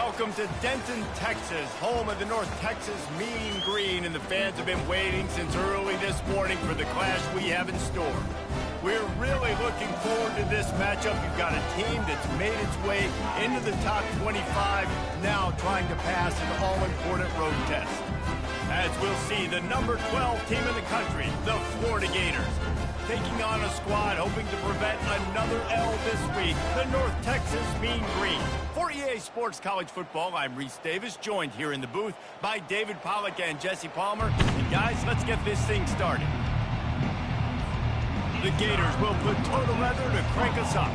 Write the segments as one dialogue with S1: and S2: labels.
S1: Welcome to Denton, Texas, home of the North Texas Mean Green, and the fans have been waiting since early this morning for the clash we have in store. We're really looking forward to this matchup. You've got a team that's made its way into the top 25, now trying to pass an all-important road test. As we'll see, the number 12 team in the country, the Florida Gators, taking on a squad hoping to prevent another L this week, the North Texas Mean Green. For EA Sports College Football, I'm Reese Davis, joined here in the booth by David Pollack and Jesse Palmer. And guys, let's get this thing started. The Gators will put total leather to crank us up.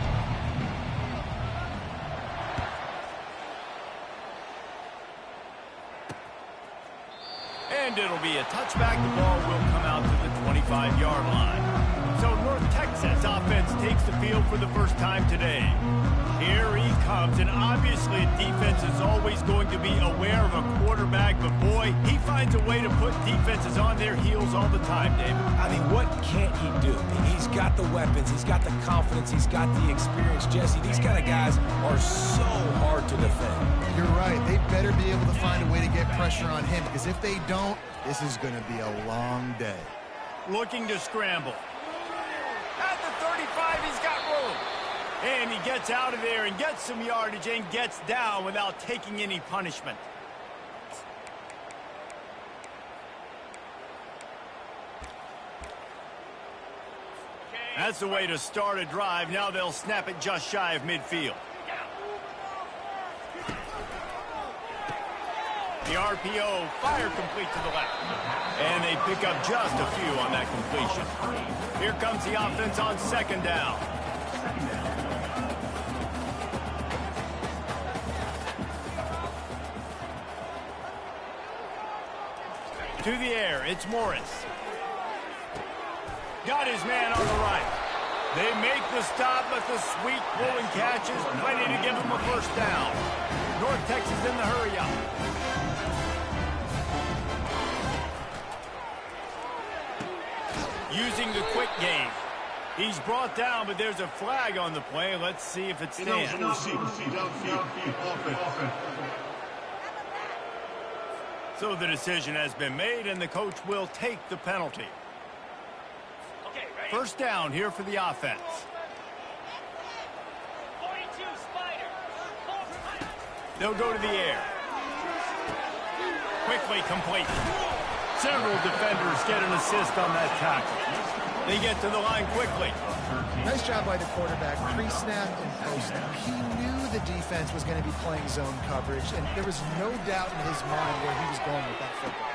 S1: And it'll be a touchback. The ball will come out to the 25-yard line. So North Texas offense takes the field for the first time today. Here he comes, and obviously defense is always going to be aware of a quarterback, but boy, he finds a way to put defenses on their heels all the time, David.
S2: I mean, what can't he do? He's got the weapons, he's got the confidence, he's got the experience. Jesse, these kind of guys are so hard to defend.
S3: You're right. They better be able to find a way to get pressure on him, because if they don't, this is going to be a long day.
S1: Looking to scramble. At the 35, he's got room. And he gets out of there and gets some yardage and gets down without taking any punishment. That's the way to start a drive. Now they'll snap it just shy of midfield. The RPO, fire complete to the left. And they pick up just a few on that completion. Here comes the offense on second down. To the air, it's Morris. Got his man on the right. They make the stop, but the sweet pull and catch is plenty to give them a first down. North Texas in the hurry-up. Using the quick game. He's brought down, but there's a flag on the play. Let's see if it stands. So the decision has been made, and the coach will take the penalty. First down here for the offense. They'll go to the air. Quickly complete. Several defenders get an assist on that tackle. They get to the line quickly.
S3: Nice job by the quarterback, pre-snap and post-snap. He knew the defense was going to be playing zone coverage, and there was no doubt in his mind where he was going with that football.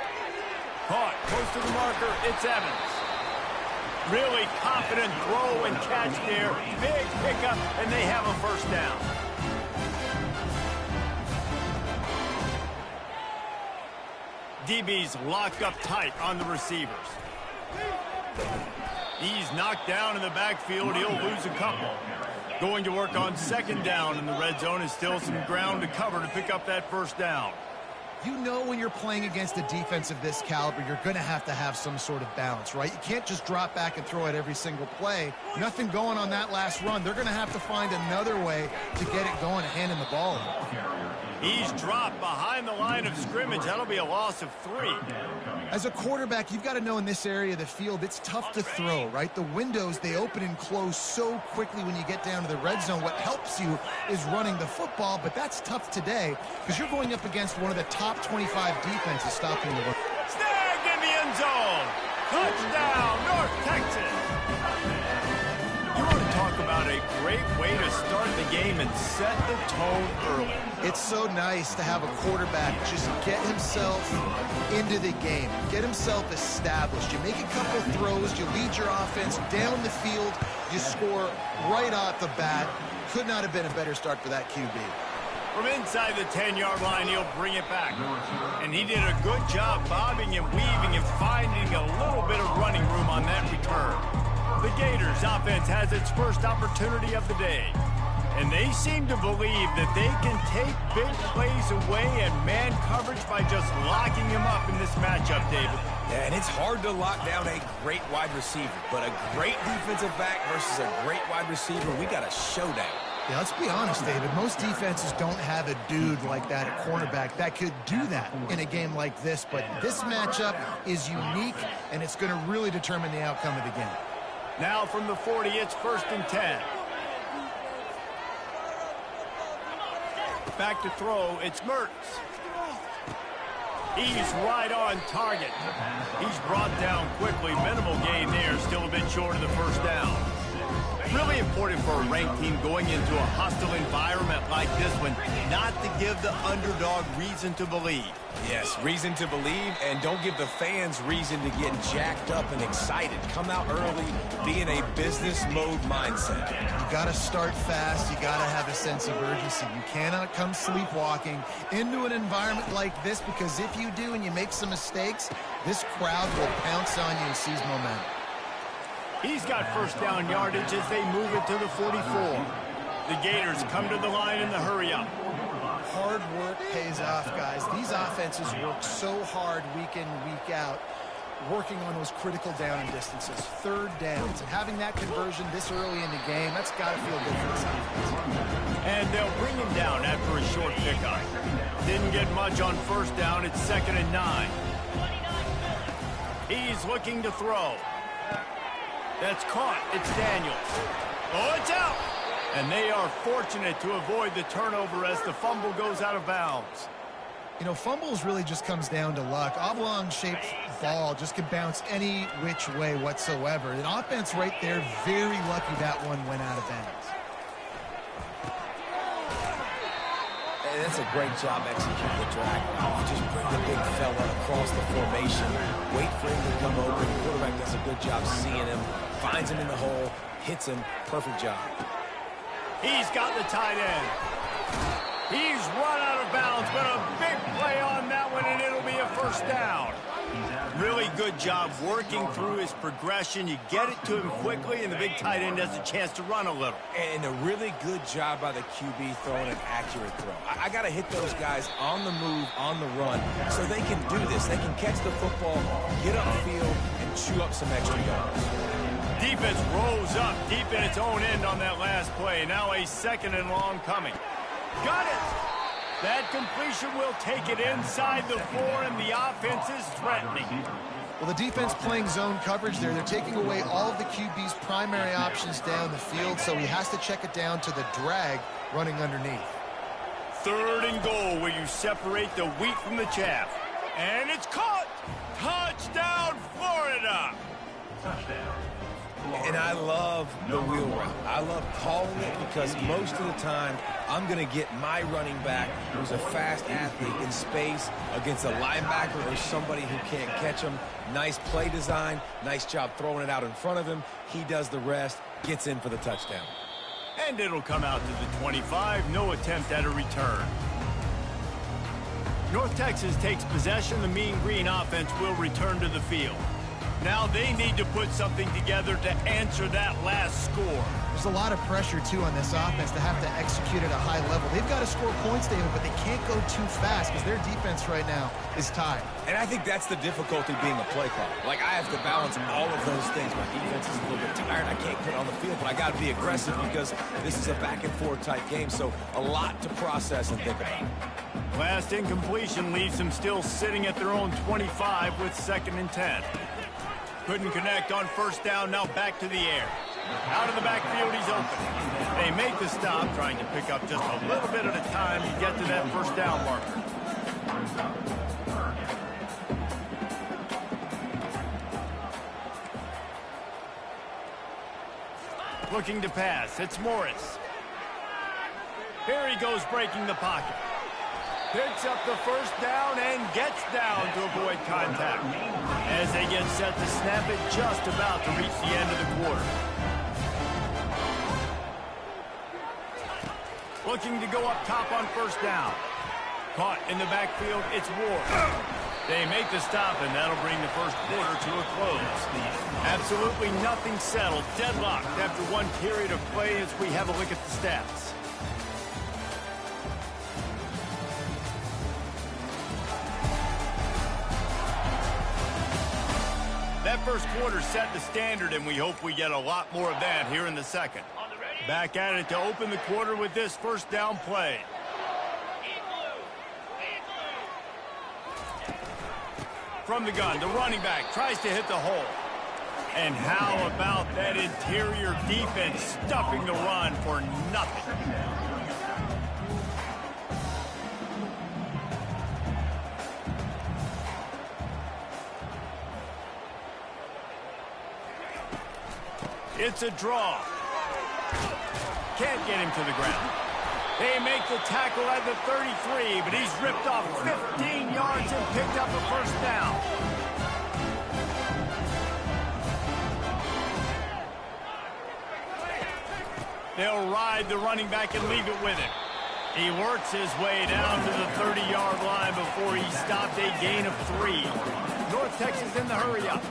S1: Caught, close to the marker, it's Evans. Really confident throw and catch there. Big pickup, and they have a first down. DB's locked up tight on the receivers. He's knocked down in the backfield. He'll lose a couple. Going to work on second down in the red zone is still some ground to cover to pick up that first down.
S3: You know when you're playing against a defense of this caliber, you're going to have some sort of balance, right? You can't just drop back and throw it every single play. Nothing going on that last run. They're going to have to find another way to get it going and handing the ball.
S1: He's dropped behind the line of scrimmage. That'll be a loss of 3.
S3: As a quarterback, you've got to know in this area of the field, it's tough to throw, right? The windows, they open and close so quickly when you get down to the red zone. What helps you is running the football, but that's tough today because you're going up against one of the top 25 defenses stopping the run.
S1: Snagged in the end zone. Touchdown, North Texas. You want to talk about a great way to start the game and set the tone early.
S3: It's so nice to have a quarterback just get himself into the game, get himself established. You make a couple throws, you lead your offense down the field, you score right off the bat. Could not have been a better start for that QB.
S1: From inside the 10-yard line, he'll bring it back. And he did a good job bobbing and weaving and finding a little bit of running room on that return. The Gators offense has its first opportunity of the day. And they seem to believe that they can take big plays away and man coverage by just locking him up in this matchup, David.
S2: Yeah, and it's hard to lock down a great wide receiver, but a great defensive back versus a great wide receiver, we got a showdown.
S3: Yeah, let's be honest, David. Most defenses don't have a dude like that at cornerback that could do that in a game like this. But this matchup is unique, and it's going to really determine the outcome of the game.
S1: Now from the 40, it's 1st and 10. Back to throw, it's Mertz. He's right on target. He's brought down quickly. Minimal gain there, still a bit short of the first down. Really important for a ranked team going into a hostile environment like this one, not to give the underdog reason to believe.
S2: Yes, reason to believe, and don't give the fans reason to get jacked up and excited. Come out early, be in a business mode mindset.
S3: You got to start fast. You got to have a sense of urgency. You cannot come sleepwalking into an environment like this, because if you do and you make some mistakes, this crowd will pounce on you and seize momentum.
S1: He's got first down yardage as they move it to the 44. The Gators come to the line in the hurry-up.
S3: Hard work pays off, guys. These offenses work so hard week in, week out, working on those critical down and distances, third downs, and having that conversion this early in the game, that's got to feel good for this offense.
S1: And they'll bring him down after a short pickup. Didn't get much on first down. It's 2nd and 9. He's looking to throw. That's caught. It's Daniels. Oh, it's out. And they are fortunate to avoid the turnover as the fumble goes out of bounds.
S3: You know, fumbles really just comes down to luck. Oblong-shaped ball just can bounce any which way whatsoever. An offense right there, very lucky that one went out of bounds.
S2: Hey, that's a great job executing the drag. You just bring the big fella across the formation, wait for him to come open. The quarterback does a good job seeing him, finds him in the hole, hits him. Perfect job.
S1: He's got the tight end. He's run out of bounds, but a big play on that one, and it'll be a first down. Really good job working through his progression. You get it to him quickly, and the big tight end has a chance to run a little.
S2: And a really good job by the QB throwing an accurate throw. I got to hit those guys on the move, on the run, so they can do this. They can catch the football, get upfield, and chew up some extra yards.
S1: Defense rose up deep in its own end on that last play. Now a 2nd and long coming. Got it! That completion will take it inside the 4, and the offense is threatening.
S3: Well, the defense playing zone coverage there. They're taking away all of the QB's primary options down the field, so he has to check it down to the drag running underneath.
S1: 3rd and goal, where you separate the wheat from the chaff. And it's caught! Touchdown, Florida!
S2: Touchdown. And I love the wheel route. I love calling it because most of the time I'm going to get my running back, who's a fast athlete, in space against a linebacker or somebody who can't catch him. Nice play design, nice job throwing it out in front of him. He does the rest, gets in for the touchdown.
S1: And it'll come out to the 25, no attempt at a return. North Texas takes possession. The Mean Green offense will return to the field. Now they need to put something together to answer that last score.
S3: There's a lot of pressure, too, on this offense to have to execute at a high level. They've got to score points, David, but they can't go too fast because their defense right now is tied.
S2: And I think that's the difficulty being a play caller. Like, I have to balance all of those things. My defense is a little bit tired. I can't put it on the field, but I got to be aggressive because this is a back-and-forth type game, so a lot to process and think about.
S1: Last incompletion leaves them still sitting at their own 25 with 2nd and 10. Couldn't connect on first down, now back to the air. Out of the backfield, he's open. They make the stop, trying to pick up just a little bit at a time to get to that first down marker. Looking to pass, it's Morris. Here he goes, breaking the pocket. Picks up the first down and gets down to avoid contact. As they get set to snap it, just about to reach the end of the quarter. Looking to go up top on first down. Caught in the backfield, it's Ward. They make the stop, and that'll bring the first quarter to a close. Absolutely nothing settled, deadlocked after one period of play as we have a look at the stats. That first quarter set the standard, and we hope we get a lot more of that here in the second. Back at it to open the quarter with this first down play. From the gun, the running back tries to hit the hole. And how about that interior defense stuffing the run for nothing? It's a draw. Can't get him to the ground. They make the tackle at the 33, but he's ripped off 15 yards and picked up a first down. They'll ride the running back and leave it with him. He works his way down to the 30-yard line before he stopped, a gain of 3. North Texas in the hurry-up.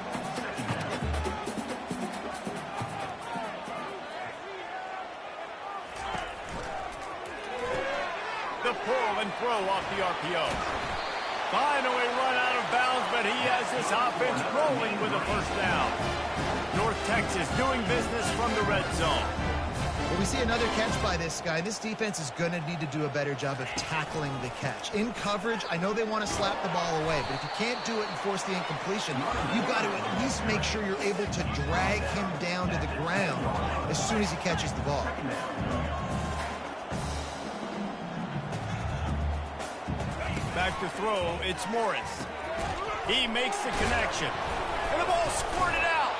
S1: The pull and throw off the RPO. Finally run out of bounds, but he has this offense rolling with a first down. North Texas doing business from the red zone.
S3: Well, we see another catch by this guy. This defense is going to need to do a better job of tackling the catch. In coverage, I know they want to slap the ball away, but if you can't do it and force the incompletion, you've got to at least make sure you're able to drag him down to the ground as soon as he catches the ball.
S1: Back to throw, it's Morris. He makes the connection. And the ball squirted out.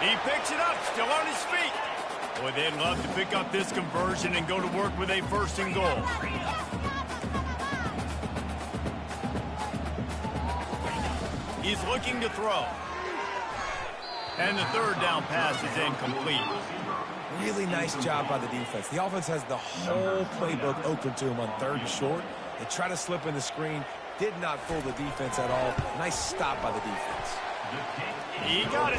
S1: He picks it up, still on his feet. Boy, they'd love to pick up this conversion and go to work with a first and goal. He's looking to throw. And the third down pass is incomplete.
S2: Really nice job by the defense. The offense has the whole playbook open to him on 3rd and short. They try to slip in the screen. Did not fool the defense at all. Nice stop by the defense.
S1: He got it.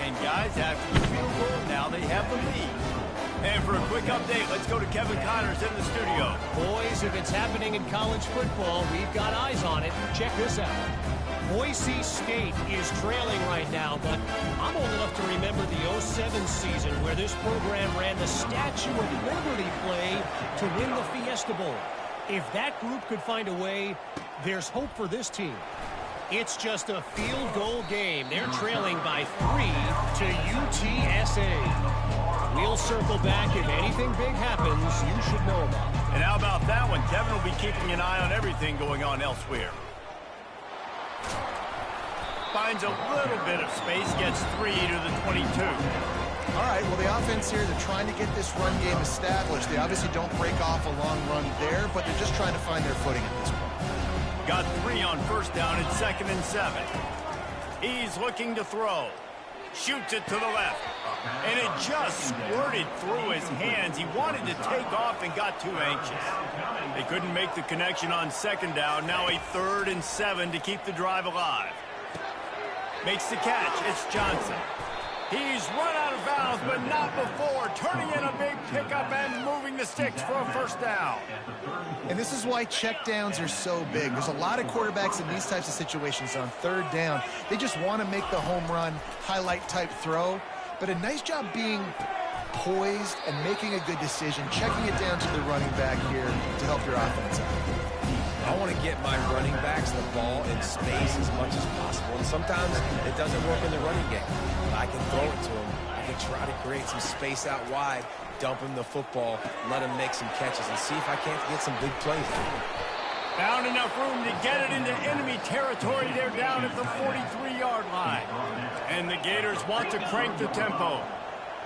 S1: And guys, after the field goal, now they have the lead. And for a quick update, let's go to Kevin Connors in the studio.
S4: Boys, if it's happening in college football, we've got eyes on it. Check this out. Boise State is trailing right now, but I'm old enough to remember the 07 season where this program ran the Statue of Liberty play to win the Fiesta Bowl. If that group could find a way, there's hope for this team. It's just a field goal game. They're trailing by 3 to UTSA. We'll circle back. If anything big happens, you should know about it.
S1: And how about that one? Kevin will be keeping an eye on everything going on elsewhere. Finds a little bit of space, gets 3 to the 22.
S3: All right, well, the offense here, they're trying to get this run game established. They obviously don't break off a long run there, but they're just trying to find their footing at this point.
S1: Got 3 on first down and 2nd and 7. He's looking to throw. Shoots it to the left. And it just squirted through his hands. He wanted to take off and got too anxious. They couldn't make the connection on 2nd down. Now a 3rd and 7 to keep the drive alive. Makes the catch. It's Johnson. He's run out of bounds, but not before. Turning in a big pickup and moving the sticks for a first down.
S3: And this is why checkdowns are so big. There's a lot of quarterbacks in these types of situations on 3rd down. They just want to make the home run, highlight-type throw. But a nice job being poised and making a good decision, checking it down to the running back here to help your offense out.
S2: I want to get my running backs the ball in space as much as possible. And sometimes it doesn't work in the running game. I can throw it to him. I can try to create some space out wide, dump him the football, let him make some catches, and see if I can't get some big plays.
S1: Found enough room to get it into enemy territory. They're down at the 43-yard line. And the Gators want to crank the tempo.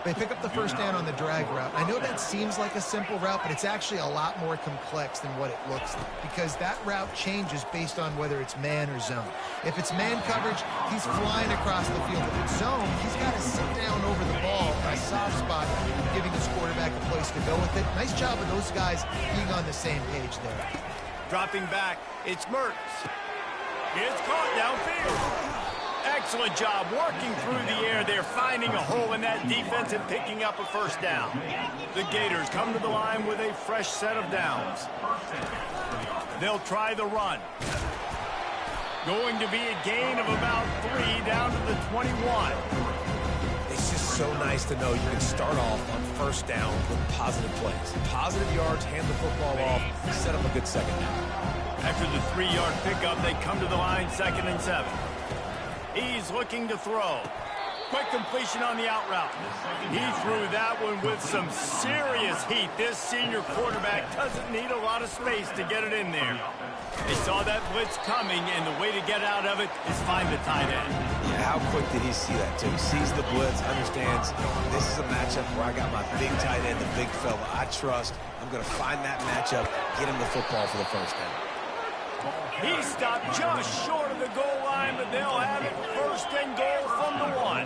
S3: They pick up the first down on the drag route. I know that seems like a simple route, but it's actually a lot more complex than what it looks like because that route changes based on whether it's man or zone. If it's man coverage, he's flying across the field. If it's zone, he's got to sit down over the ball in a soft spot, giving his quarterback a place to go with it. Nice job of those guys being on the same page there.
S1: Dropping back, it's Mertz. It's caught downfield. Excellent job working through the air. They're finding a hole in that defense and picking up a first down. The Gators come to the line with a fresh set of downs. They'll try the run. Going to be a gain of about 3 down to the 21.
S2: It's just so nice to know you can start off on first down with positive plays. Positive yards, hand the football off, set up a good second down.
S1: After the 3-yard pickup, they come to the line, 2nd and 7. He's looking to throw. Quick completion on the out route. He threw that one with some serious heat. This senior quarterback doesn't need a lot of space to get it in there. They saw that blitz coming, and the way to get out of it is find the tight end.
S2: Yeah, how quick did he see that, too? He sees the blitz, understands this is a matchup where I got my big tight end, the big fella I trust. I'm going to find that matchup, get him the football for the first down.
S1: He stopped just short of the goal line, but they'll have it 1st and goal from the 1.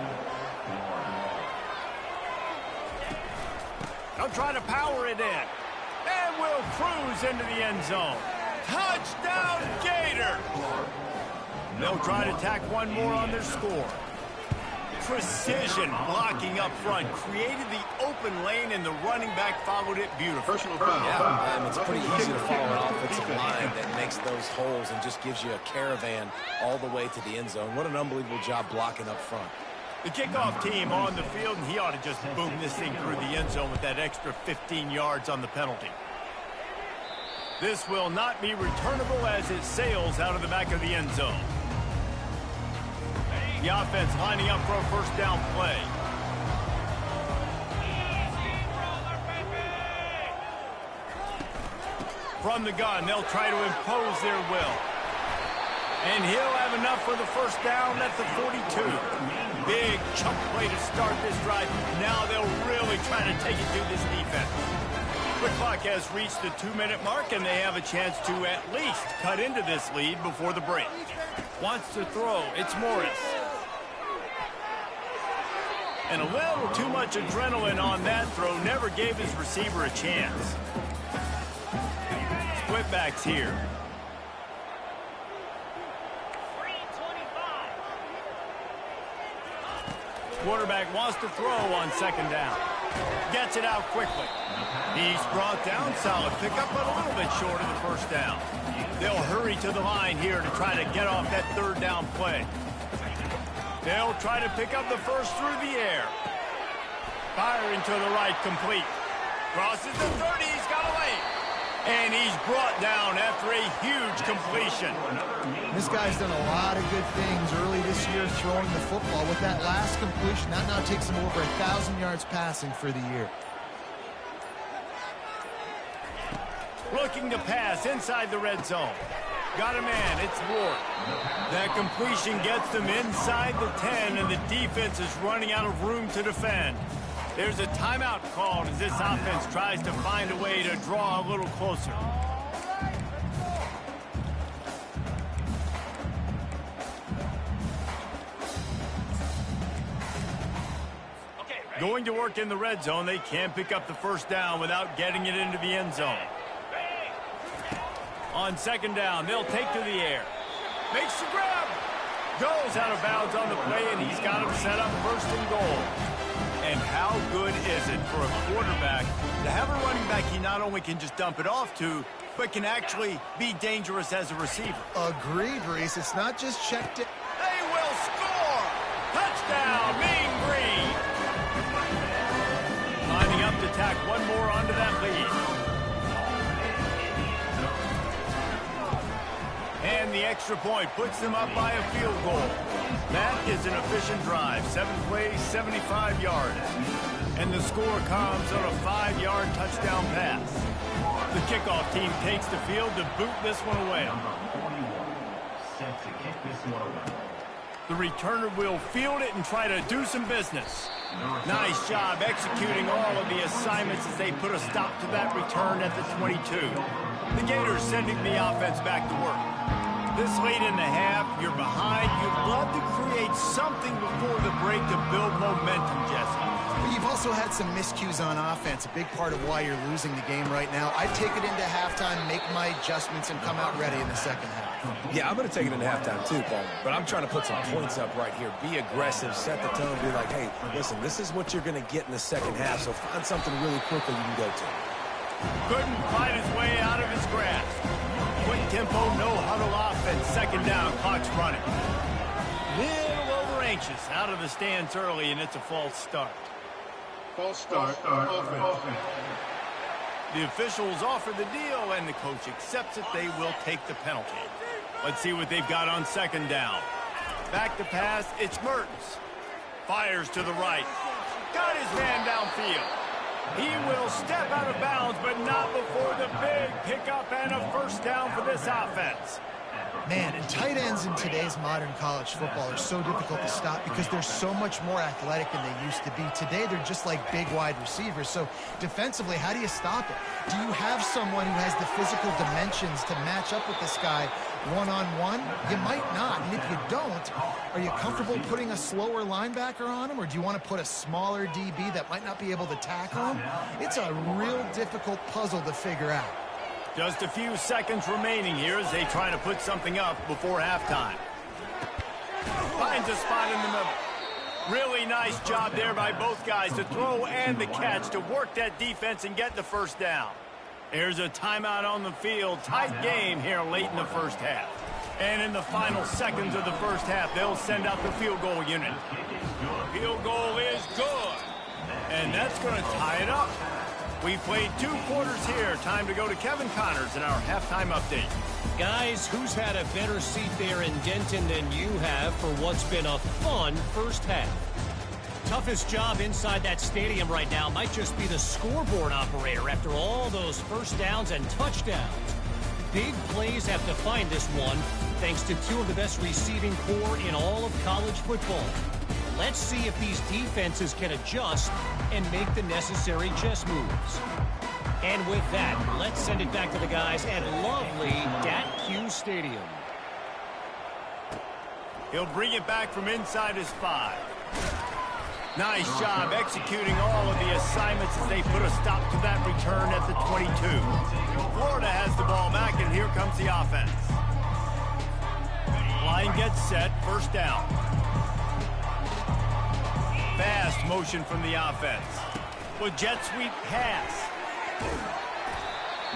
S1: They'll try to power it in. And will cruise into the end zone. Touchdown, Gator! They'll try to tack one more on their score. Precision blocking up front created the open lane, and the running back followed it beautifully.
S2: Yeah, and it's pretty easy to follow an offensive line that makes those holes and just gives you a caravan all the way to the end zone. What an unbelievable job blocking up front.
S1: The kickoff team on the field, and he ought to just boom this thing through the end zone with that extra 15 yards on the penalty. This will not be returnable as it sails out of the back of the end zone. The offense lining up for a first down play. From the gun, they'll try to impose their will. And he'll have enough for the first down at the 42. Big chunk play to start this drive. Now they'll really try to take it to this defense. The clock has reached the 2-minute mark, and they have a chance to at least cut into this lead before the break. Wants to throw. It's Morris. And a little too much adrenaline on that throw. Never gave his receiver a chance. Split backs here. Quarterback wants to throw on 2nd down. Gets it out quickly. He's brought down. Solid pickup, but a little bit short of the first down. They'll hurry to the line here to try to get off that 3rd down play. They'll try to pick up the first through the air. Firing to the right, complete. Crosses the 30, he's got a lane. And he's brought down after a huge completion.
S3: This guy's done a lot of good things early this year throwing the football. With that last completion, that now takes him over 1,000 yards passing for the year.
S1: Looking to pass inside the red zone. Got a man, it's Ward. That completion gets them inside the 10, and the defense is running out of room to defend. There's a timeout called as this offense tries to find a way to draw a little closer. Going to work in the red zone, they can't pick up the first down without getting it into the end zone. On 2nd down, they'll take to the air. Makes the grab. Goes out of bounds on the play, and he's got him set up 1st and goal. And how good is it for a quarterback to have a running back he not only can just dump it off to, but can actually be dangerous as a receiver?
S3: Agreed, Reese. It's not just checked it.
S1: They will score! Touchdown, Mean Green! Lining up to tack one more onto that lead. And the extra point puts them up by a field goal. That is an efficient drive. 7 plays, 75 yards. And the score comes on a 5-yard touchdown pass. The kickoff team takes the field to boot this one away. The returner will field it and try to do some business. Nice job executing all of the assignments as they put a stop to that return at the 22. The Gators sending the offense back to work. This late in the half, you're behind. You'd love to create something before the break to build momentum, Jesse.
S3: But you've also had some miscues on offense, a big part of why you're losing the game right now. I'd take it into halftime, make my adjustments, and come out ready in the second half.
S2: Yeah, I'm going to take it into halftime too, Paul. But I'm trying to put some points up right here. Be aggressive, set the tone, be like, hey, listen, this is what you're going to get in the second half, so find something really quickly you can go to.
S1: Couldn't fight his way out of his grasp. Quick tempo, no huddle offense. 2nd down, clock's running. Little over anxious. Out of the stands early, and it's a false start.
S5: False start. Offense.
S1: The officials offer the deal, and the coach accepts it. They will take the penalty. Let's see what they've got on second down. Back to pass, it's Mertens. Fires to the right. Got his man downfield. He will step out of bounds, but not before the big pickup and a first down for this offense.
S3: Man, and tight ends in today's modern college football are so difficult to stop because they're so much more athletic than they used to be. Today, they're just like big wide receivers. So defensively, how do you stop it? Do you have someone who has the physical dimensions to match up with this guy one-on-one? You might not. And if you don't, are you comfortable putting a slower linebacker on him? Or do you want to put a smaller DB that might not be able to tackle him? It's a real difficult puzzle to figure out.
S1: Just a few seconds remaining here as they try to put something up before halftime. Finds a spot in the middle. Really nice job there by both guys to throw and the catch to work that defense and get the first down. There's a timeout on the field. Tight game here late in the first half. And in the final seconds of the first half, they'll send out the field goal unit. Field goal is good. And that's going to tie it up. We played 2 quarters here. Time to go to Kevin Connors in our halftime update.
S4: Guys, who's had a better seat there in Denton than you have for what's been a fun first half? Toughest job inside that stadium right now might just be the scoreboard operator after all those first downs and touchdowns. Big plays have defined this one, thanks to 2 of the best receiving corps in all of college football. Let's see if these defenses can adjust and make the necessary chess moves. And with that, let's send it back to the guys at lovely Dat-Q Stadium.
S1: He'll bring it back from inside his 5. Nice job executing all of the assignments as they put a stop to that return at the 22. Florida has the ball back, and here comes the offense. Line gets set, first down. Fast motion from the offense. With jet sweep pass.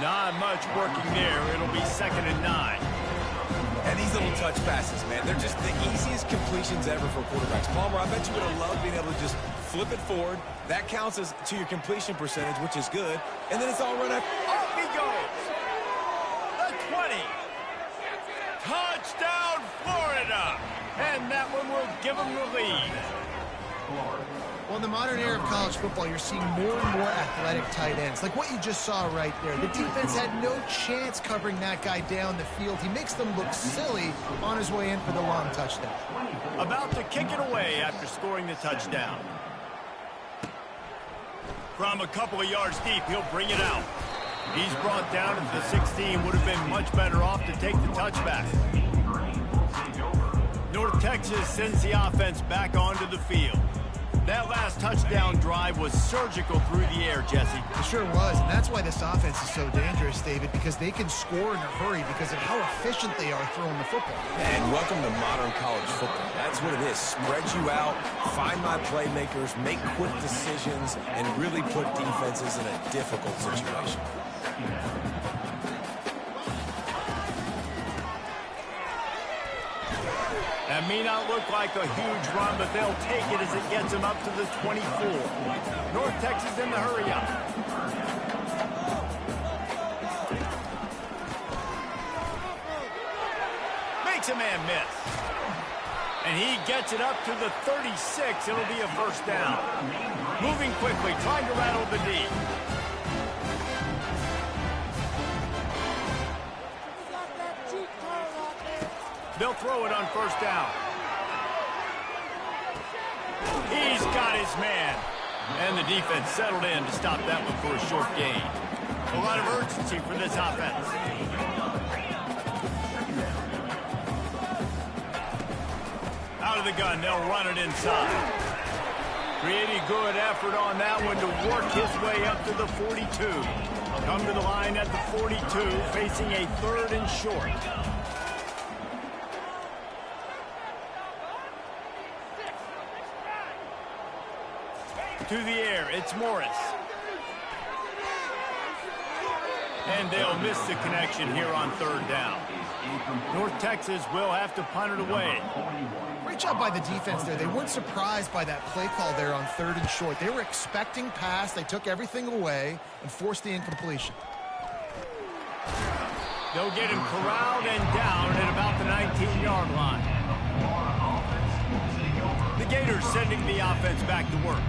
S1: Not much working there. It'll be 2nd and 9.
S2: And these little touch passes, man, they're just the easiest completions ever for quarterbacks. Palmer, I bet you would have loved being able to just flip it forward. That counts as to your completion percentage, which is good. And then it's all run up.
S1: Off he goes. The 20. Touchdown, Florida. And that one will give them the lead.
S3: Well, in the modern era of college football, you're seeing more and more athletic tight ends. Like what you just saw right there. The defense had no chance covering that guy down the field. He makes them look silly on his way in for the long touchdown.
S1: About to kick it away after scoring the touchdown. From a couple of yards deep, he'll bring it out. He's brought down at the 16. Would have been much better off to take the touchback. North Texas sends the offense back onto the field. That last touchdown drive was surgical through the air, Jesse.
S3: It sure was, and that's why this offense is so dangerous, David, because they can score in a hurry because of how efficient they are throwing the football.
S2: And welcome to modern college football. That's what it is. Spread you out, find my playmakers, make quick decisions, and really put defenses in a difficult situation.
S1: That may not look like a huge run, but they'll take it as it gets them up to the 24. North Texas in the hurry up. Makes a man miss. And he gets it up to the 36. It'll be a first down. Moving quickly, trying to rattle the D. They'll throw it on first down. He's got his man. And the defense settled in to stop that one for a short gain. A lot of urgency for this offense. Out of the gun, they'll run it inside. Pretty good effort on that one to work his way up to the 42. Come to the line at the 42, facing a 3rd and short. To the air, it's Morris. And they'll miss the connection here on 3rd down. North Texas will have to punt it away.
S3: Great job by the defense there. They weren't surprised by that play call there on 3rd and short. They were expecting pass. They took everything away and forced the incompletion.
S1: They'll get him corralled and down at about the 19-yard line. The Gators sending the offense back to work.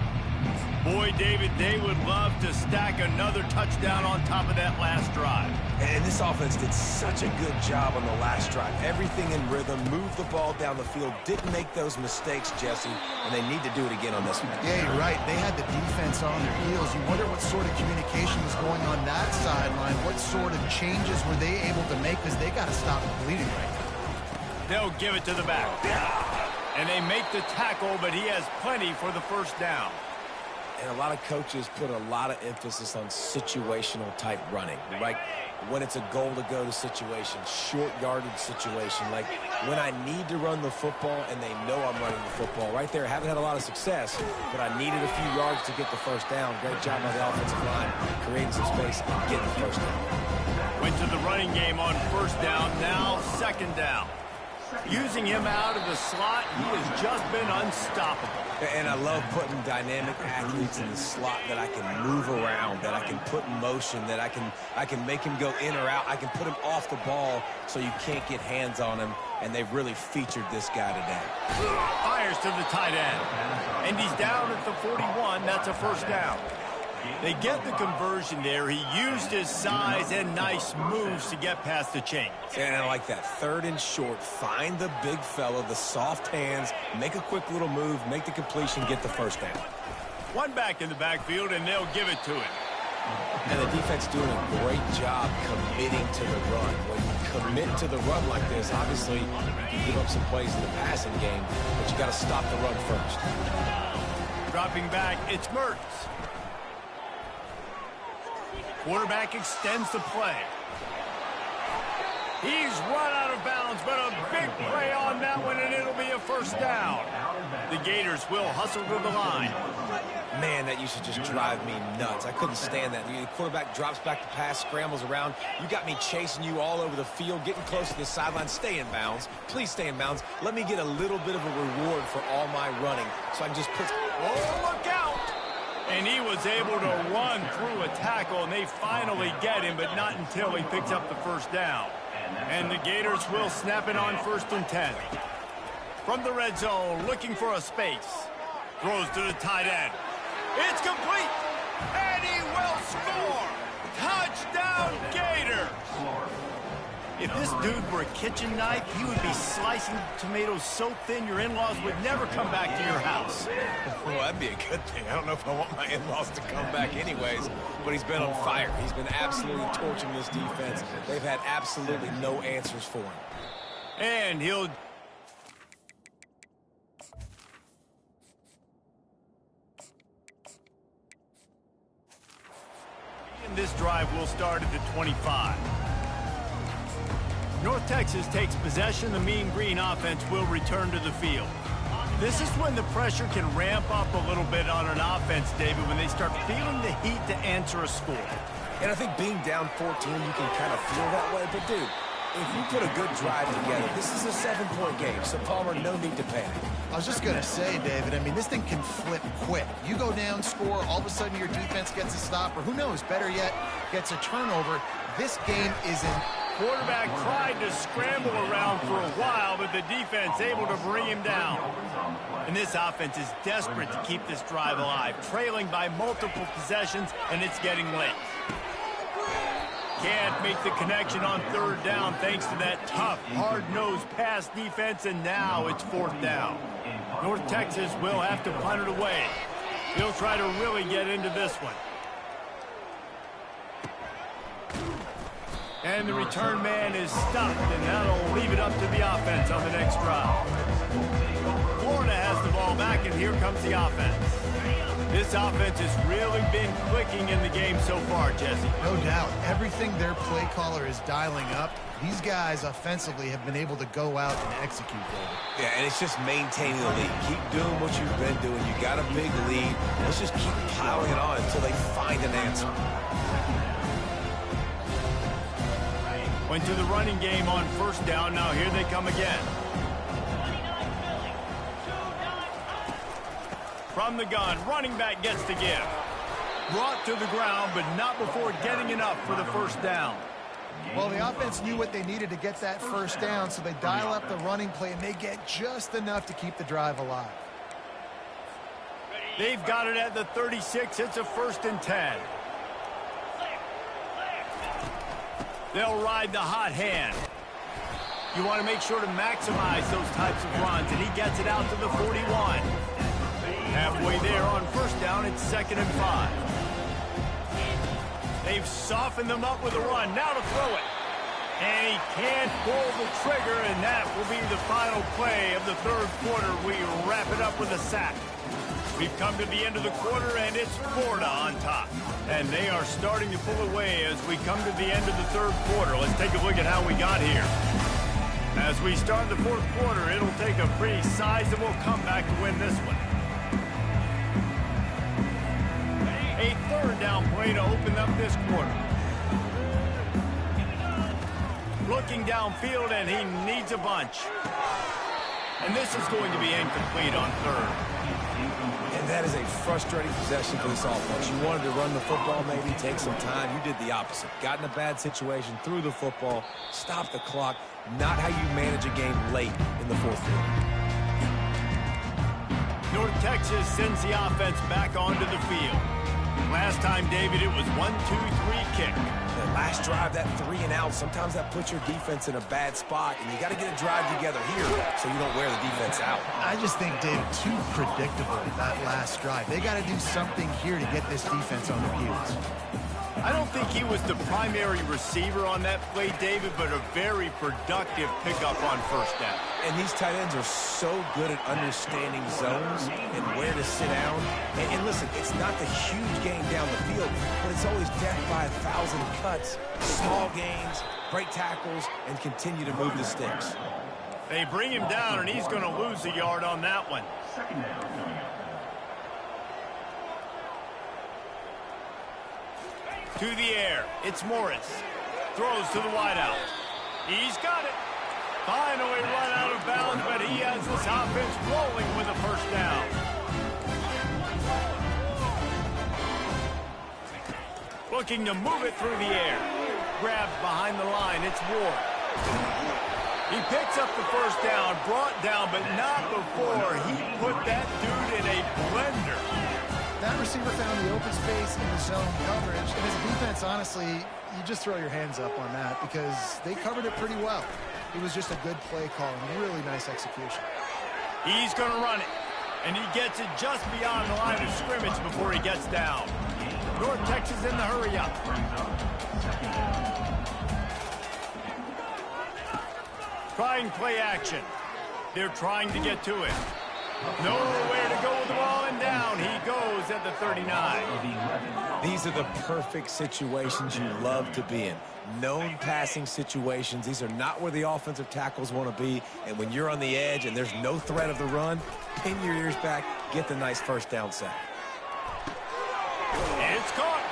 S1: Boy, David, they would love to stack another touchdown on top of that last drive.
S2: And this offense did such a good job on the last drive. Everything in rhythm, moved the ball down the field, didn't make those mistakes, Jesse, and they need to do it again on this one.
S3: Yeah, you're right. They had the defense on their heels. You wonder what sort of communication was going on that sideline. What sort of changes were they able to make, because they got to stop the bleeding right now.
S1: They'll give it to the back. And they make the tackle, but he has plenty for the first down.
S2: And a lot of coaches put a lot of emphasis on situational type running. Like when it's a goal-to-go situation, short yardage situation. Like when I need to run the football and they know I'm running the football. Right there, haven't had a lot of success, but I needed a few yards to get the first down. Great job by the offensive line, creating some space and getting the first down.
S1: Went to the running game on first down, now 2nd down. Using him out of the slot, he has just been unstoppable.
S2: And I love putting dynamic athletes in the slot that I can move around, that I can put in motion, that I can make him go in or out. I can put him off the ball so you can't get hands on him, and they've really featured this guy today.
S1: Fires to the tight end, and he's down at the 41. That's a first down. They get the conversion there. He used his size and nice moves to get past the chain.
S2: And I like that 3rd and short. Find the big fella, the soft hands, make a quick little move, make the completion, get the first down.
S1: One back in the backfield, and they'll give it to him.
S2: And the defense doing a great job committing to the run. When you commit to the run like this, obviously you can give up some plays in the passing game, but you got to stop the run first.
S1: Dropping back, it's Mertz. Quarterback extends the play. He's run out of bounds, but a big play on that one, and it'll be a first down. The Gators will hustle to the line.
S2: Man, that used to just drive me nuts. I couldn't stand that. The quarterback drops back to pass, scrambles around. You got me chasing you all over the field, getting close to the sideline. Stay in bounds. Please stay in bounds. Let me get a little bit of a reward for all my running so I can just put...
S1: Oh, look out! And he was able to run through a tackle, and they finally get him, but not until he picks up the first down. And the Gators will snap it on 1st and 10. From the red zone, looking for a space. Throws to the tight end. It's complete, and he will score. Touchdown, Gators. If this dude were a kitchen knife, he would be slicing tomatoes so thin your in-laws would never come back to your house.
S2: Well, that'd be a good thing. I don't know if I want my in-laws to come back anyways, but he's been on fire. He's been absolutely torching this defense. They've had absolutely no answers for him.
S1: And he'll... And this drive will start at the 25. North Texas takes possession. The Mean Green offense will return to the field. This is when the pressure can ramp up a little bit on an offense, David, when they start feeling the heat to answer a score.
S2: And I think being down 14, you can kind of feel that way. But, dude, if you put a good drive together, this is a 7-point game. So, Palmer, no need to panic.
S3: I was just going to say, David, I mean, this thing can flip quick. You go down, score, all of a sudden your defense gets a stop, or who knows, better yet, gets a turnover. This game is in...
S1: Quarterback tried to scramble around for a while, but the defense able to bring him down. And this offense is desperate to keep this drive alive, trailing by multiple possessions, and it's getting late. Can't make the connection on 3rd down thanks to that tough, hard-nosed pass defense, and now it's 4th down. North Texas will have to punt it away. He'll try to really get into this one. And the return man is stopped, and that'll leave it up to the offense on the next drive. Florida has the ball back, and here comes the offense. This offense has really been clicking in the game so far, Jesse.
S3: No doubt. Everything their play caller is dialing up, these guys offensively have been able to go out and execute, David.
S2: Yeah, and it's just maintaining the lead. Keep doing what you've been doing. You got a big lead. Let's just keep piling it on until they find an answer.
S1: Went to the running game on first down. Now here they come again. From the gun, running back gets the give. Brought to the ground, but not before getting enough for the first down.
S3: Well, the offense knew what they needed to get that first down, so they dial up the running play, and they get just enough to keep the drive alive.
S1: They've got it at the 36. It's a 1st and 10. They'll ride the hot hand. You want to make sure to maximize those types of runs, and he gets it out to the 41. Halfway there on first down, it's 2nd and 5. They've softened them up with a run. Now to throw it. And he can't pull the trigger, and that will be the final play of the 3rd quarter. We wrap it up with a sack. We've come to the end of the quarter, and it's Florida on top. And they are starting to pull away as we come to the end of the 3rd quarter. Let's take a look at how we got here. As we start the 4th quarter, it'll take a pretty sizable comeback to win this one. A 3rd down play to open up this quarter. Looking downfield, and he needs a bunch. And this is going to be incomplete on 3rd.
S2: And that is a frustrating possession for this offense. You wanted to run the football, maybe take some time. You did the opposite. Got in a bad situation, threw the football, stopped the clock. Not how you manage a game late in the 4th quarter.
S1: North Texas sends the offense back onto the field. Last time, David, it was 1-2-3 kick.
S2: The last drive, that 3 and out, sometimes that puts your defense in a bad spot, and you got to get a drive together here so you don't wear the defense out.
S3: I just think, David, too predictable, that last drive. They got to do something here to get this defense on their heels.
S1: I don't think he was the primary receiver on that play, David, but a very productive pickup on first down.
S2: And these tight ends are so good at understanding zones and where to sit down. And listen, it's not the huge game down the field, but it's always death by 1,000 cuts, small gains, break tackles, and continue to move the sticks.
S1: They bring him down, and he's going to lose a yard on that one. To the air, it's Morris. Throws to the wideout. He's got it. Finally run out of bounds, but he has this offense rolling with a first down. Looking to move it through the air. Grabbed behind the line, it's Ward. He picks up the first down, brought down, but not before he put that dude in a blender.
S3: That receiver found the open space in the zone coverage. And as a defense, honestly, you just throw your hands up on that because they covered it pretty well. It was just a good play call and really nice execution.
S1: He's going to run it, and he gets it just beyond the line of scrimmage before he gets down. North Texas in the hurry up. Trying play action. They're trying to get to it. Nowhere to go with the ball, and down he goes at the 39.
S2: These are the perfect situations you love to be in. Known passing situations. These are not where the offensive tackles want to be. And when you're on the edge and there's no threat of the run, pin your ears back, get the nice first down sack.
S1: It's caught.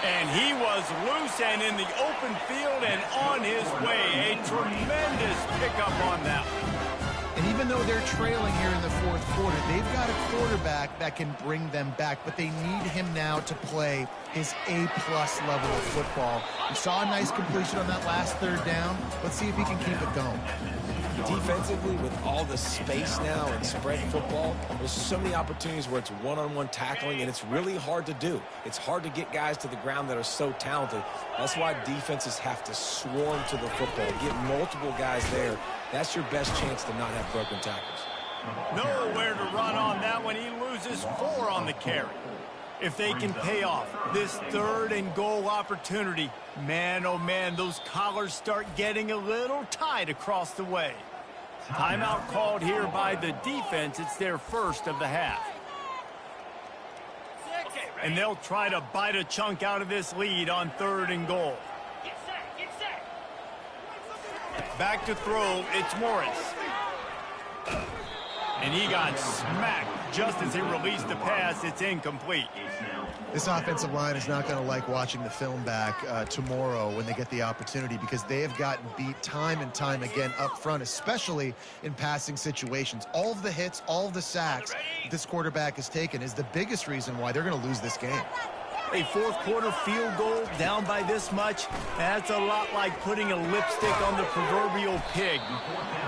S1: And he was loose and in the open field and on his way. A tremendous pickup on that one.
S3: And even though they're trailing here in the 4th quarter, they've got a quarterback that can bring them back, but they need him now to play his A-plus level of football. We saw a nice completion on that last 3rd down. Let's see if he can keep it going.
S2: Defensively, with all the space now and spread football, there's so many opportunities where it's one-on-one tackling, and it's really hard to do. It's hard to get guys to the ground that are so talented. That's why defenses have to swarm to the football, get multiple guys there. That's your best chance to not have broken tackles.
S1: Nowhere to run on that one. He loses 4 on the carry. If they can pay off this 3rd and goal opportunity, man, oh man, those collars start getting a little tight across the way. Timeout called here by the defense. It's their first of the half. And they'll try to bite a chunk out of this lead on 3rd and goal. Back to throw, it's Morris. And he got smacked just as he released the pass. It's incomplete.
S3: This offensive line is not going to like watching the film back tomorrow when they get the opportunity, because they have gotten beat time and time again up front, especially in passing situations. All of the hits, all of the sacks that this quarterback has taken is the biggest reason why they're going to lose this game.
S1: A fourth quarter field goal down by this much, that's a lot like putting a lipstick on the proverbial pig.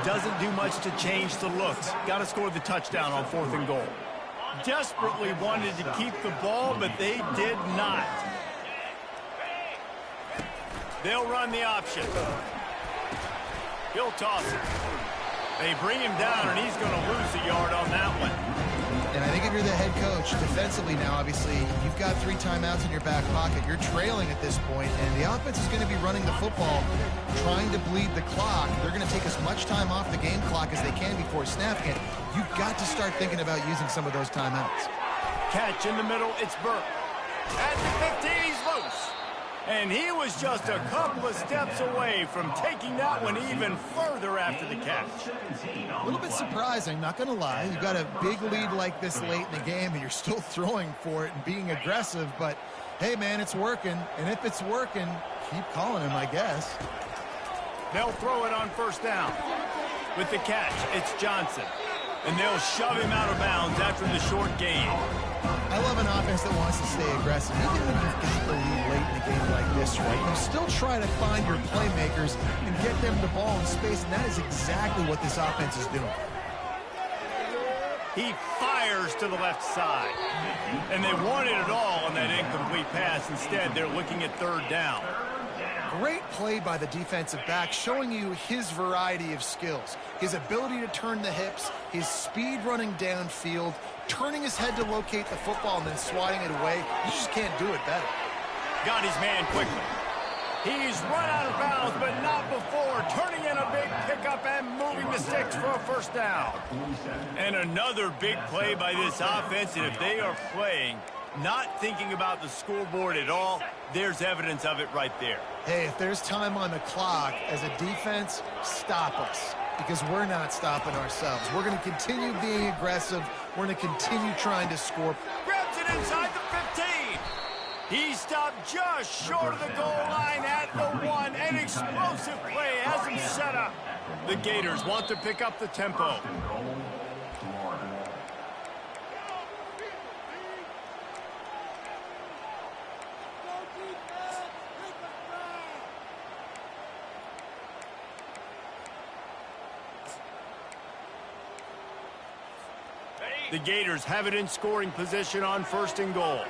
S1: Doesn't do much to change the looks. Got to score the touchdown on 4th and goal. Desperately wanted to keep the ball, but they did not. They'll run the option. He'll toss it. They bring him down, and he's going to lose a yard on that one.
S3: And I think if you're the head coach, defensively now, obviously, you've got 3 timeouts in your back pocket. You're trailing at this point, and the offense is going to be running the football, trying to bleed the clock. They're going to take as much time off the game clock as they can before snapping it. You've got to start thinking about using some of those timeouts.
S1: Catch in the middle, it's Burke. At the 15, he's loose. And he was just a couple of steps away from taking that one even further after the catch.
S3: A little bit surprising, not going to lie. You've got a big lead like this late in the game, and you're still throwing for it and being aggressive. But, hey, man, it's working. And if it's working, keep calling him, I guess.
S1: They'll throw it on 1st down. With the catch, it's Johnson. And they'll shove him out of bounds after the short gain.
S3: I love an offense that wants to stay aggressive. Even when you've got the lead late in a game like this, right, you still try to find your playmakers and get them the ball in space, and that is exactly what this offense is doing.
S1: He fires to the left side. And they wanted it all on that incomplete pass. Instead, they're looking at 3rd down.
S3: Great play by the defensive back, showing you his variety of skills. His ability to turn the hips, his speed running downfield, turning his head to locate the football and then swatting it away. You just can't do it better.
S1: Got his man quickly. He's run out of bounds, but not before turning in a big pickup and moving the sticks for a 1st down. And another big play by this offense, and if they are playing, not thinking about the scoreboard at all, there's evidence of it right there.
S3: Hey, if there's time on the clock, as a defense, stop us, because we're not stopping ourselves. We're going to continue being aggressive. We're going to continue trying to score.
S1: Grabs it inside the 15. He stopped just short of the goal line at the 1. An explosive play has him set up. The Gators want to pick up the tempo. The Gators have it in scoring position on 1st and goal.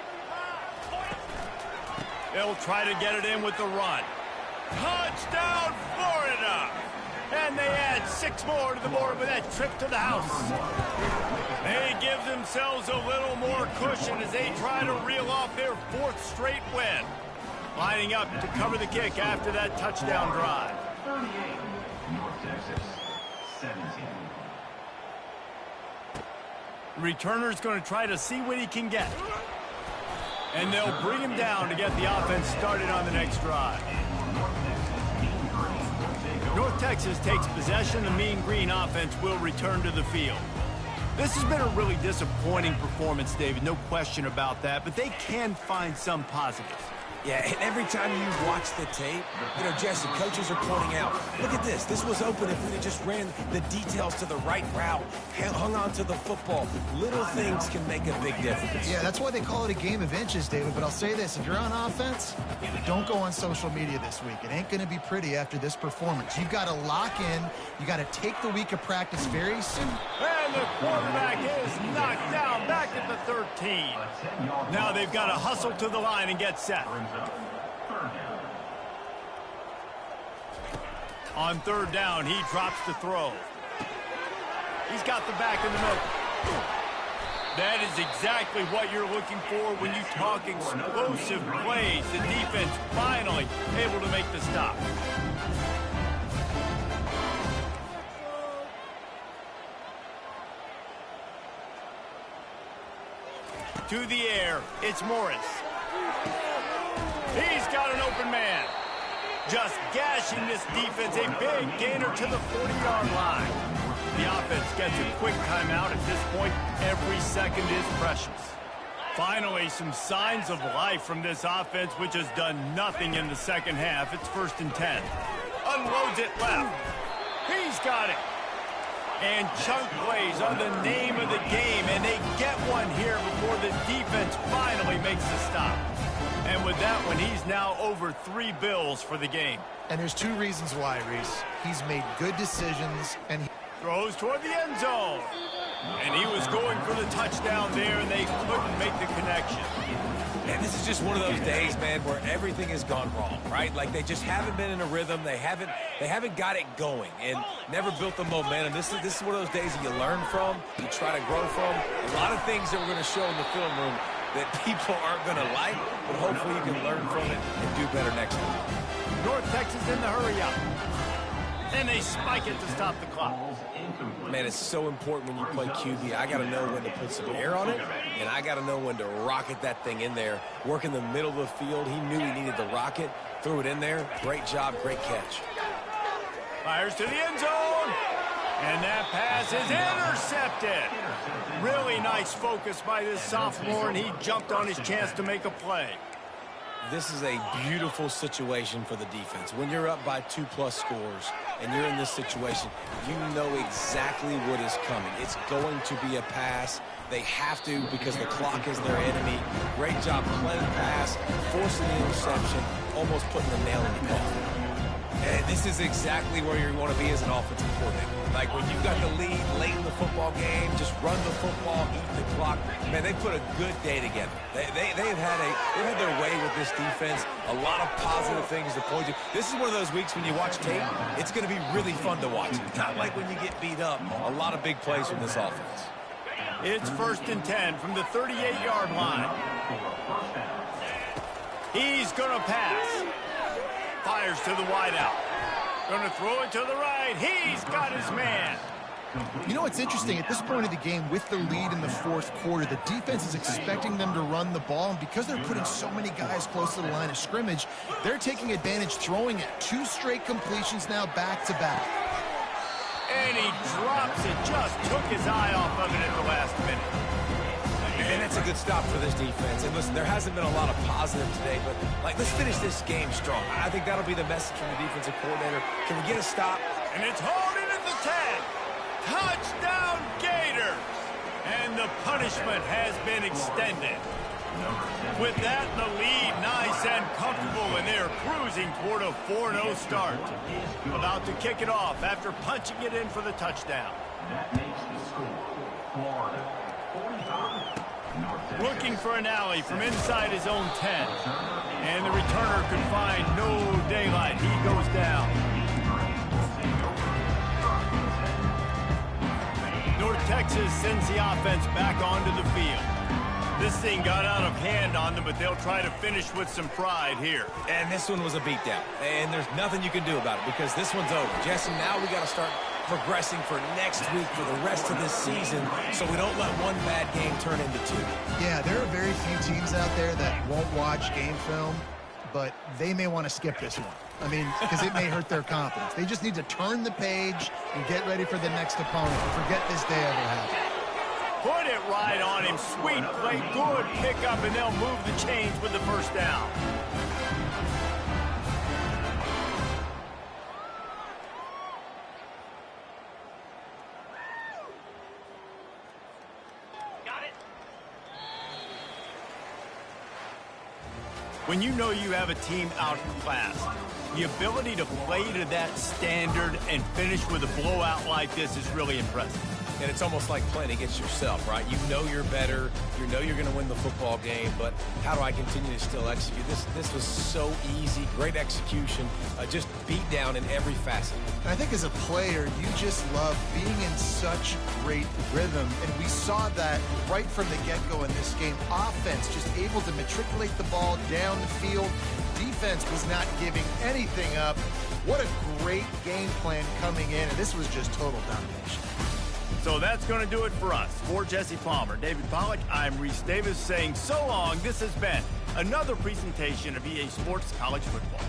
S1: They'll try to get it in with the run. Touchdown, Florida! And they add 6 more to the board with that trip to the house. They give themselves a little more cushion as they try to reel off their 4th straight win. Lining up to cover the kick after that touchdown drive.
S6: 38, North Texas, 17.
S1: Returner's going to try to see what he can get. And they'll bring him down to get the offense started on the next drive. North Texas takes possession. The Mean Green offense will return to the field. This has been a really disappointing performance, David. No question about that. But they can find some positives.
S2: Yeah, and every time you watch the tape, Jesse, coaches are pointing out, look at this. This was open if we just ran the details to the right route, hung on to the football. Little things can make a big difference.
S3: Yeah, that's why they call it a game of inches, David. But I'll say this, if you're on offense, don't go on social media this week. It ain't going to be pretty after this performance. You've got to lock in. You got to take the week of practice very soon.
S1: And the quarterback is knocked down back at the 13. Now they've got to hustle to the line and get set. On 3rd down, he drops the throw. He's got the back in the middle. That is exactly what you're looking for when you talk explosive plays. The defense finally able to make the stop. To the air, it's Morris. He's got an open man. Just gashing this defense, a big gainer to the 40-yard line. The offense gets a quick timeout. At this point, every second is precious. Finally, some signs of life from this offense, which has done nothing in the second half. It's 1st and 10. Unloads it left. He's got it. And chunk plays are the name of the game, and they get one here before the defense finally makes the stop. And with that one, he's now over 3 bills for the game.
S3: And there's 2 reasons why, Reese. He's made good decisions, and he
S1: throws toward the end zone. And he was going for the touchdown there, and they couldn't make the connection.
S2: And this is just one of those days, man, where everything has gone wrong, right? Like they just haven't been in a rhythm. They haven't got it going and never built the momentum. This is one of those days that you learn from, you try to grow from. A lot of things that we're going to show in the film room that people aren't going to like, but hopefully you can learn from it and do better next time.
S1: North Texas in the hurry up. And they spike it to stop the clock.
S2: Man, it's so important when you play QB. I got to know when to put some air on it, and I got to know when to rocket that thing in there. Work in the middle of the field. He knew he needed the rocket. Threw it in there. Great job, great catch.
S1: Fires to the end zone. And that pass is intercepted. Really nice focus by this sophomore, and he jumped on his chance to make a play.
S2: This is a beautiful situation for the defense. When you're up by 2+ scores and you're in this situation, you know exactly what is coming. It's going to be a pass. They have to because the clock is their enemy. Great job playing pass, forcing the interception, almost putting the nail in the coffin. And this is exactly where you want to be as an offensive coordinator. Like when you've got the lead late in the football game, just run the football, eat the clock. Man, they put a good day together. They've had their way with this defense. A lot of positive things to point to. This is one of those weeks when you watch tape, it's going to be really fun to watch. Not like when you get beat up. A lot of big plays from this offense.
S1: It's 1st and 10 from the 38-yard line. He's going to pass. Fires to the wideout. Going to throw it to the right. He's got his man.
S3: You know what's interesting? At this point of the game, with the lead in the 4th quarter, the defense is expecting them to run the ball, and because they're putting so many guys close to the line of scrimmage, they're taking advantage, throwing it. 2 straight completions now back-to-back.
S1: And he drops it. Just took his eye off of it at the last minute.
S2: And that's a good stop for this defense. And listen, there hasn't been a lot of positive today, but let's finish this game strong. I think that'll be the message from the defensive coordinator. Can we get a stop?
S1: And it's holding at the 10. Touchdown Gators! And the punishment has been extended. With that, the lead nice and comfortable, and they're cruising toward a 4-0 start. About to kick it off after punching it in for the touchdown.
S6: That makes the score Florida 45.
S1: Looking for an alley from inside his own 10. And the returner could find no daylight. He goes down. North Texas sends the offense back onto the field. This thing got out of hand on them, but they'll try to finish with some pride here.
S2: And this one was a beatdown. And there's nothing you can do about it because this one's over. Jesse, now we got to start progressing for next week for the rest of this season so we don't let one bad game turn into 2.
S3: Yeah, there are very few teams out there that won't watch game film, but they may want to skip this one. I mean, because it may hurt their confidence. They just need to turn the page and get ready for the next opponent and forget this day ever happened.
S1: Put it right on him. Sweet play, good pickup, and they'll move the chains with the first down. When you know you have a team outclassed, the ability to play to that standard and finish with a blowout like this is really impressive.
S2: And it's almost like playing against yourself, right? You know you're better. You know you're going to win the football game, but how do I continue to still execute? This was so easy. Great execution. Just beat down in every facet.
S3: And I think as a player, you just love being in such great rhythm. And we saw that right from the get-go in this game. Offense just able to matriculate the ball down the field. Defense was not giving anything up. What a great game plan coming in, and this was just total domination.
S1: So that's going to do it for us. For Jesse Palmer, David Pollack, I'm Reese Davis saying so long. This has been another presentation of EA Sports College Football.